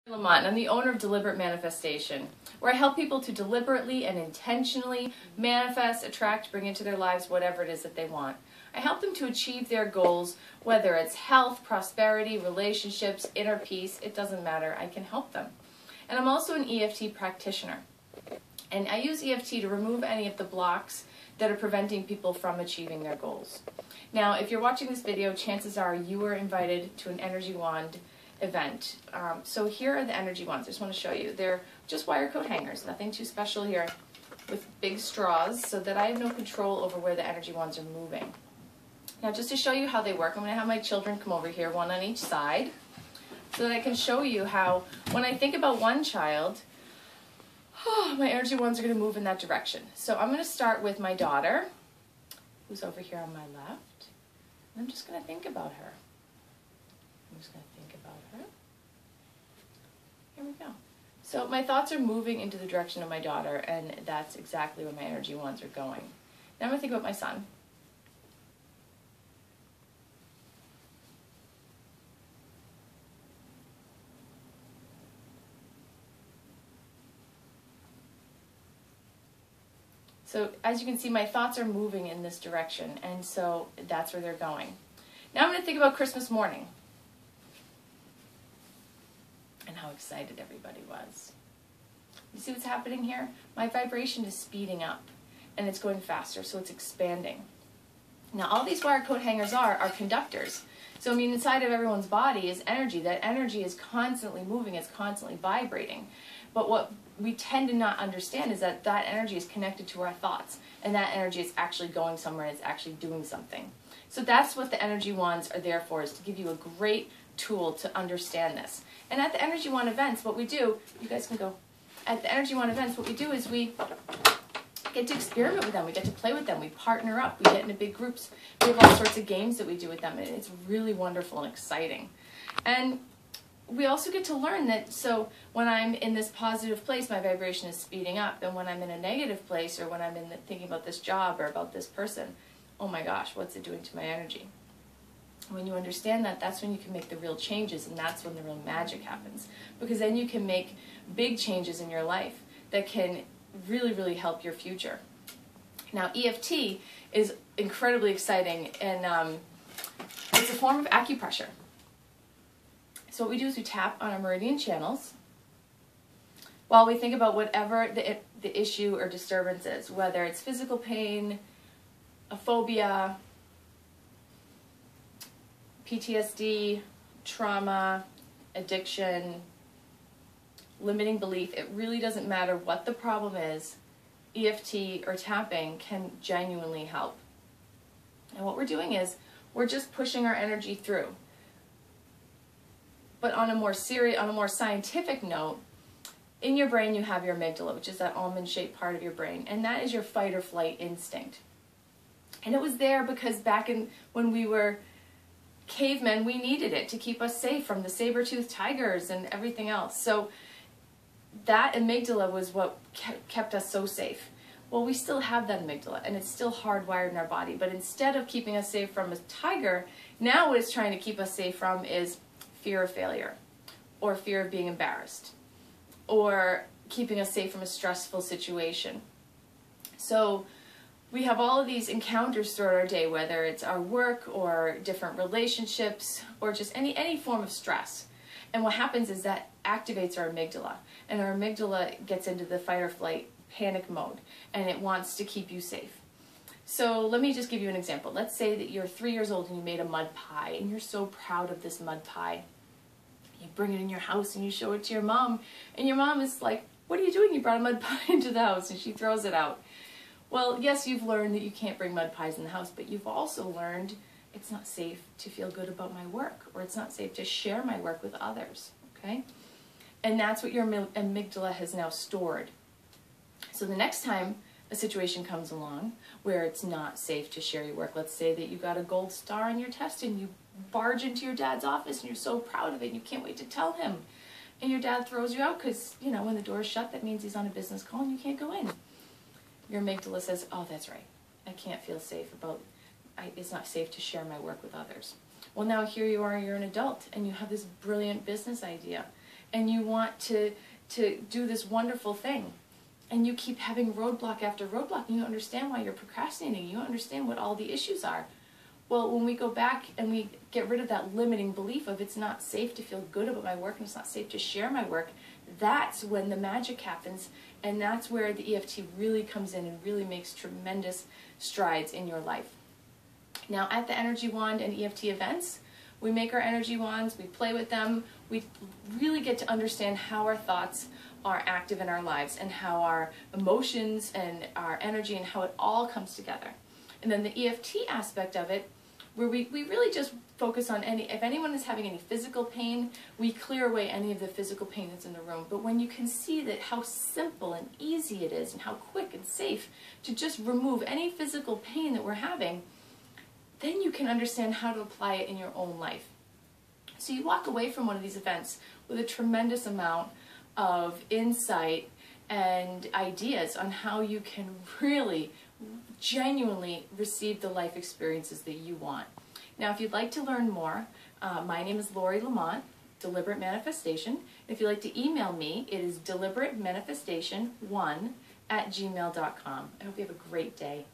Lamont, and I'm the owner of Deliberate Manifestation, where I help people to deliberately and intentionally manifest, attract, bring into their lives whatever it is that they want. I help them to achieve their goals, whether it's health, prosperity, relationships, inner peace, it doesn't matter. I can help them. And I'm also an EFT practitioner. And I use EFT to remove any of the blocks that are preventing people from achieving their goals. Now, if you're watching this video, chances are you were invited to an Energy Wand event. So here are the energy wands. I just want to show you. They're just wire coat hangers, nothing too special here, with big straws so that I have no control over where the energy wands are moving. Now, just to show you how they work, I'm going to have my children come over here, one on each side, so that I can show you how, when I think about one child, my energy wands are going to move in that direction. So I'm going to start with my daughter, who's over here on my left, and I'm just going to think about her. I'm just going to think about her. Here we go. So my thoughts are moving into the direction of my daughter, and that's exactly where my energy wands are going. Now I'm going to think about my son. So as you can see, my thoughts are moving in this direction, and so that's where they're going. Now I'm going to think about Christmas morning and how excited everybody was. You see what's happening here? My vibration is speeding up, and it's going faster, so it's expanding. Now all these wire coat hangers are conductors. So I mean, inside of everyone's body is energy. That energy is constantly moving, it's constantly vibrating. But what we tend to not understand is that that energy is connected to our thoughts, and that energy is actually going somewhere, and it's actually doing something. So that's what the energy wands are there for, is to give you a great tool to understand this. And at the Energy Wand events, what we do, you guys can go, at the Energy Wand events, what we do is we get to experiment with them, we get to play with them, we partner up, we get into big groups, we have all sorts of games that we do with them, and it's really wonderful and exciting. And we also get to learn that, so when I'm in this positive place, my vibration is speeding up, and when I'm in a negative place, or when I'm thinking about this job or about this person, oh my gosh, what's it doing to my energy? When you understand that, that's when you can make the real changes, and that's when the real magic happens. Because then you can make big changes in your life that can really, really help your future. Now, EFT is incredibly exciting, and it's a form of acupressure. So what we do is we tap on our meridian channels while we think about whatever the issue or disturbance is, whether it's physical pain, a phobia, PTSD, trauma, addiction, limiting belief. It really doesn't matter what the problem is. EFT or tapping can genuinely help. And what we're doing is we're just pushing our energy through. But on a more scientific note, in your brain you have your amygdala, which is that almond-shaped part of your brain, and that is your fight or flight instinct. And it was there because back when we were cavemen, we needed it to keep us safe from the saber-toothed tigers and everything else. So that amygdala was what kept us so safe. Well, we still have that amygdala, and it's still hardwired in our body, but instead of keeping us safe from a tiger, now what it's trying to keep us safe from is fear of failure, or fear of being embarrassed, or keeping us safe from a stressful situation. So we have all of these encounters throughout our day, whether it's our work or different relationships or just any form of stress. And what happens is that activates our amygdala, and our amygdala gets into the fight or flight panic mode, and it wants to keep you safe. So let me just give you an example. Let's say that you're 3 years old and you made a mud pie, and you're so proud of this mud pie. You bring it in your house and you show it to your mom, and your mom is like, "What are you doing? You brought a mud pie into the house," and she throws it out. Well, yes, you've learned that you can't bring mud pies in the house, but you've also learned it's not safe to feel good about my work, or it's not safe to share my work with others, okay? And that's what your amygdala has now stored. So the next time a situation comes along where it's not safe to share your work, let's say that you got a gold star on your test and you barge into your dad's office and you're so proud of it and you can't wait to tell him, and your dad throws you out because, you know, when the door is shut, that means he's on a business call and you can't go in. Your amygdala says, "Oh, that's right, I can't feel safe about, it's not safe to share my work with others." Well, now here you are, you're an adult, and you have this brilliant business idea. and you want to do this wonderful thing, and you keep having roadblock after roadblock, and you understand why you're procrastinating, you understand what all the issues are. Well, when we go back and we get rid of that limiting belief of it's not safe to feel good about my work and it's not safe to share my work, that's when the magic happens, and that's where the EFT really comes in and really makes tremendous strides in your life. Now, at the Energy Wand and EFT events, we make our energy wands, we play with them, we really get to understand how our thoughts are active in our lives and how our emotions and our energy and how it all comes together. And then the EFT aspect of it, where we really just focus on if anyone is having any physical pain, we clear away any of the physical pain that's in the room. But when you can see that how simple and easy it is and how quick and safe to just remove any physical pain that we're having, then you can understand how to apply it in your own life. So you walk away from one of these events with a tremendous amount of insight and ideas on how you can really genuinely receive the life experiences that you want. Now, if you'd like to learn more, my name is Lamont, Deliberate Manifestation. If you'd like to email me, it is deliberatemanifestation1@gmail.com. I hope you have a great day.